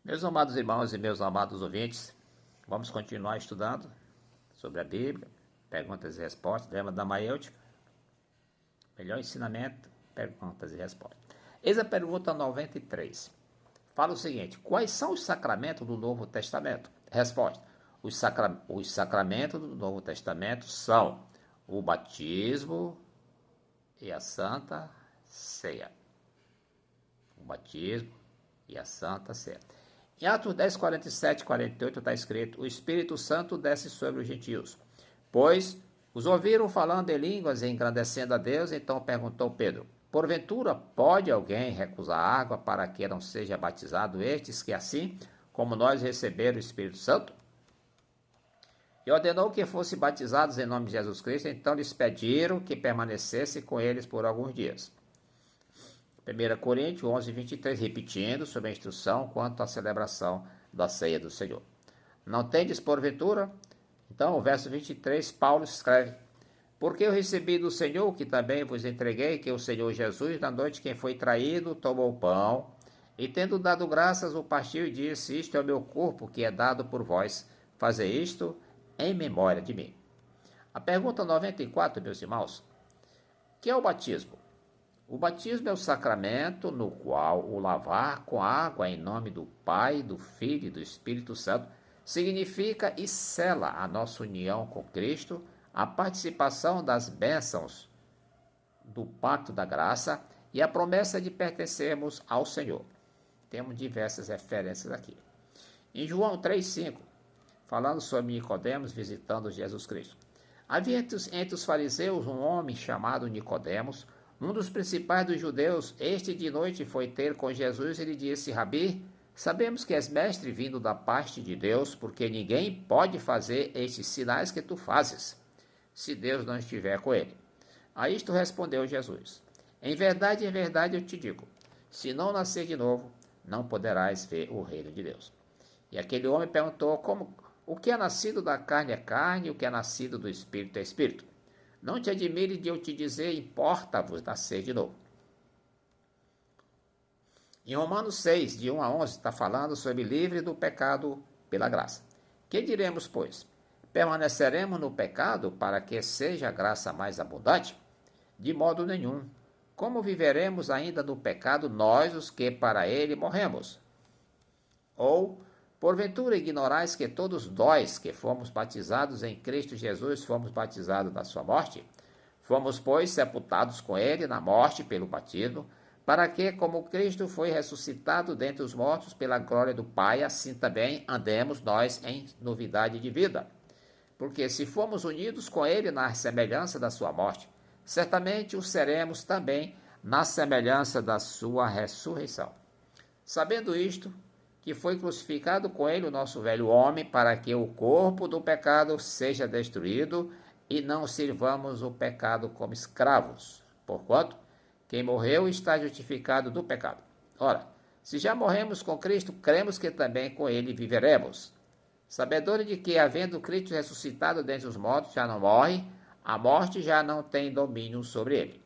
Meus amados irmãos e meus amados ouvintes, vamos continuar estudando sobre a Bíblia, perguntas e respostas, tema da maiêutica, melhor ensinamento, perguntas e respostas. Eis a pergunta 93. Fala o seguinte: quais são os sacramentos do Novo Testamento? Resposta: os sacramentos do Novo Testamento são o batismo e a Santa Ceia. O batismo e a Santa Ceia. Em Atos 10, 47 e 48 está escrito: o Espírito Santo desce sobre os gentios, pois os ouviram falando em línguas e engrandecendo a Deus. Então perguntou Pedro: porventura pode alguém recusar água para que não seja batizado estes que assim como nós receberam o Espírito Santo? E ordenou que fossem batizados em nome de Jesus Cristo. Então lhes pediram que permanecesse com eles por alguns dias. 1 Coríntios 11, 23, repetindo sobre a instrução quanto à celebração da ceia do Senhor. Não tendes porventura? Então, o verso 23, Paulo escreve: porque eu recebi do Senhor, que também vos entreguei, que o Senhor Jesus, na noite que foi traído, tomou o pão, e tendo dado graças, o partiu e disse: isto é o meu corpo, que é dado por vós, fazei isto em memória de mim. A pergunta 94, meus irmãos: que é o batismo? O batismo é o sacramento no qual o lavar com água em nome do Pai, do Filho e do Espírito Santo significa e sela a nossa união com Cristo, a participação das bênçãos do pacto da graça e a promessa de pertencermos ao Senhor. Temos diversas referências aqui. Em João 3,5, falando sobre Nicodemos visitando Jesus Cristo: havia entre os fariseus um homem chamado Nicodemos, um dos principais dos judeus. Este de noite foi ter com Jesus e lhe disse: Rabi, sabemos que és mestre vindo da parte de Deus, porque ninguém pode fazer estes sinais que tu fazes, se Deus não estiver com ele. A isto respondeu Jesus: em verdade, eu te digo, se não nascer de novo, não poderás ver o reino de Deus. E aquele homem perguntou: o que é nascido da carne é carne, e o que é nascido do Espírito é Espírito. Não te admire de eu te dizer: importa-vos nascer de novo. Em Romanos 6, de 1 a 11, está falando sobre livre do pecado pela graça. Que diremos, pois? Permaneceremos no pecado para que seja a graça mais abundante? De modo nenhum. Como viveremos ainda no pecado nós, os que para ele morremos? Ou, porventura, ignorais que todos nós que fomos batizados em Cristo Jesus fomos batizados na sua morte? Fomos, pois, sepultados com ele na morte pelo batismo, para que, como Cristo foi ressuscitado dentre os mortos pela glória do Pai, assim também andemos nós em novidade de vida. Porque se fomos unidos com ele na semelhança da sua morte, certamente o seremos também na semelhança da sua ressurreição. Sabendo isto, que foi crucificado com ele o nosso velho homem, para que o corpo do pecado seja destruído e não sirvamos o pecado como escravos. Porquanto, quem morreu está justificado do pecado. Ora, se já morremos com Cristo, cremos que também com ele viveremos. Sabedores de que, havendo Cristo ressuscitado dentre os mortos, já não morre, a morte já não tem domínio sobre ele.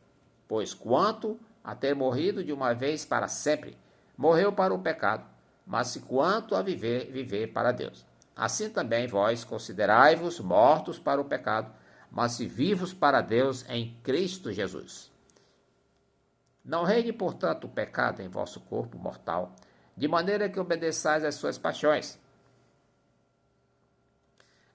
Pois quanto a ter morrido de uma vez para sempre, morreu para o pecado, mas se quanto a viver, viver para Deus. Assim também vós considerai-vos mortos para o pecado, mas se vivos para Deus em Cristo Jesus. Não reine, portanto, o pecado em vosso corpo mortal, de maneira que obedeçais às suas paixões.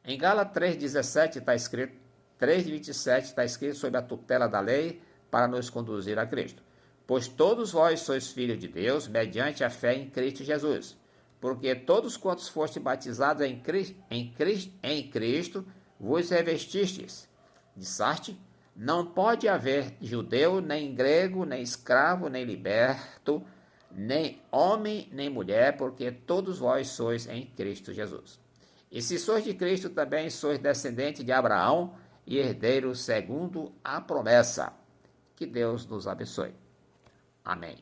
Em Gálatas 3,17 está escrito, 3,27 está escrito sobre a tutela da lei para nos conduzir a Cristo. Pois todos vós sois filhos de Deus, mediante a fé em Cristo Jesus. Porque todos quantos fostes batizados em Cristo, vos revestistes. Disseste: não pode haver judeu, nem grego, nem escravo, nem liberto, nem homem, nem mulher, porque todos vós sois em Cristo Jesus. E se sois de Cristo, também sois descendente de Abraão e herdeiro segundo a promessa. Que Deus nos abençoe. Amém.